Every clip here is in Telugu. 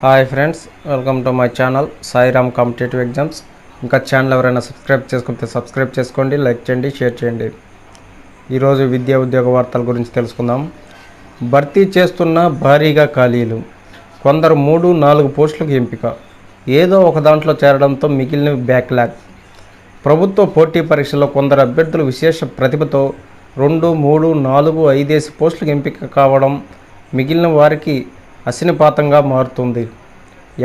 Hi friends, welcome to my channel Sairam competitive exams. ఇంకా ఛానల్ ఎవరైనా సబ్స్క్రైబ్ చేసుకుంటే సబ్స్క్రైబ్ చేసుకోండి, లైక్ చేయండి, షేర్ చేయండి. ఈరోజు విద్యా ఉద్యోగ వార్తల గురించి తెలుసుకుందాం. భర్తీ చేస్తున్న భారీగా ఖాళీలు, కొందరు 3-4 పోస్టులకు ఎంపిక, ఏదో ఒక దాంట్లో చేరడంతో మిగిలిన బ్యాక్లాగ్. ప్రభుత్వ పోటీ పరీక్షల్లో కొందరు అభ్యర్థులు విశేష ప్రతిభతో 2, 3, 4, 5 పోస్టులకు ఎంపిక కావడం మిగిలిన వారికి అశనిపాతంగా మారుతుంది.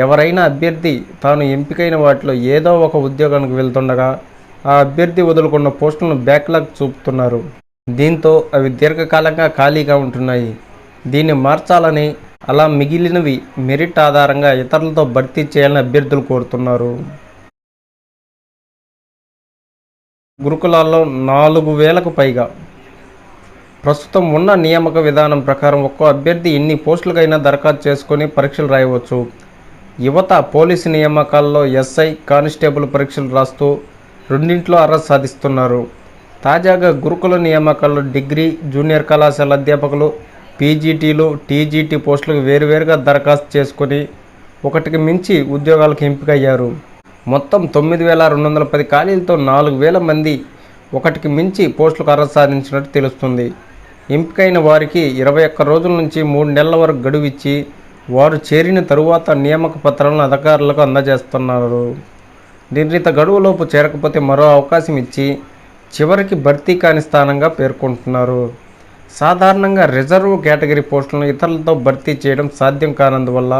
ఎవరైనా అభ్యర్థి తాను ఎంపికైన వాటిలో ఏదో ఒక ఉద్యోగానికి వెళ్తుండగా ఆ అభ్యర్థి వదులుకున్న పోస్టులను బ్యాక్లాగ్ చూపుతున్నారు. దీంతో అవి దీర్ఘకాలంగా ఖాళీగా ఉంటున్నాయి. దీన్ని మార్చాలని, అలా మిగిలినవి మెరిట్ ఆధారంగా ఇతరులతో భర్తీ చేయాలని అభ్యర్థులు కోరుతున్నారు. గురుకులాల్లో 4,000కు పైగా. ప్రస్తుతం ఉన్న నియామక విధానం ప్రకారం ఒక్కో అభ్యర్థి ఎన్ని పోస్టులకైనా దరఖాస్తు చేసుకొని పరీక్షలు రాయవచ్చు. యువత పోలీసు నియామకాల్లో ఎస్ఐ, కానిస్టేబుల్ పరీక్షలు రాస్తూ రెండింట్లో అర్హత సాధిస్తున్నారు. తాజాగా గురుకుల నియామకాల్లో డిగ్రీ, జూనియర్ కళాశాల అధ్యాపకులు, పీజీటీలు, టీజీటీ పోస్టులకు వేరువేరుగా దరఖాస్తు చేసుకొని ఒకటికి మించి ఉద్యోగాలకు ఎంపికయ్యారు. మొత్తం 9,210 ఖాళీలతో 4,000 మంది ఒకటికి మించి పోస్టులకు అర్హత సాధించినట్టు తెలుస్తుంది. ఎంపికైన వారికి 21 రోజుల నుంచి 3 నెలల వరకు గడువు ఇచ్చి వారు చేరిన తరువాత నియామక పత్రాలను అధికారులకు అందజేస్తున్నారు. నిర్ణీత గడువులోపు చేరకపోతే మరో అవకాశం ఇచ్చి చివరికి భర్తీ కాని స్థానంగా పేర్కొంటున్నారు. సాధారణంగా రిజర్వ్ కేటగిరీ పోస్టులను ఇతరులతో భర్తీ చేయడం సాధ్యం కానందువల్ల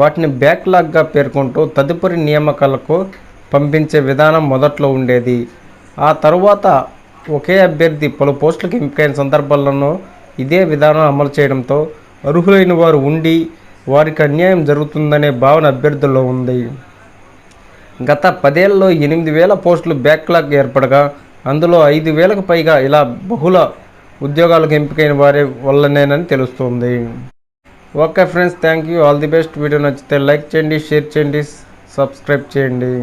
వాటిని బ్యాక్లాగ్గా పేర్కొంటూ తదుపరి నియామకాలకు పంపించే విధానం మొదట్లో ఉండేది. ఆ తరువాత ఒకే అభ్యర్థి పలు పోస్టులకు ఎంపికైన సందర్భాల్లోనూ ఇదే విధానం అమలు చేయడంతో అర్హులైన వారు ఉండి వారికి అన్యాయం జరుగుతుందనే భావన అభ్యర్థుల్లో ఉంది. గత 10 ఏళ్లలో 8,000 పోస్టులు బ్యాక్లాగ్ ఏర్పడగా అందులో 5,000కు పైగా ఇలా బహుళ ఉద్యోగాలకు ఎంపికైన వారి వల్లనేనని తెలుస్తోంది. Okay friends, thank you, all the best. Video నచ్చితే లైక్ చేయండి, షేర్ చేయండి, సబ్స్క్రైబ్ చేయండి.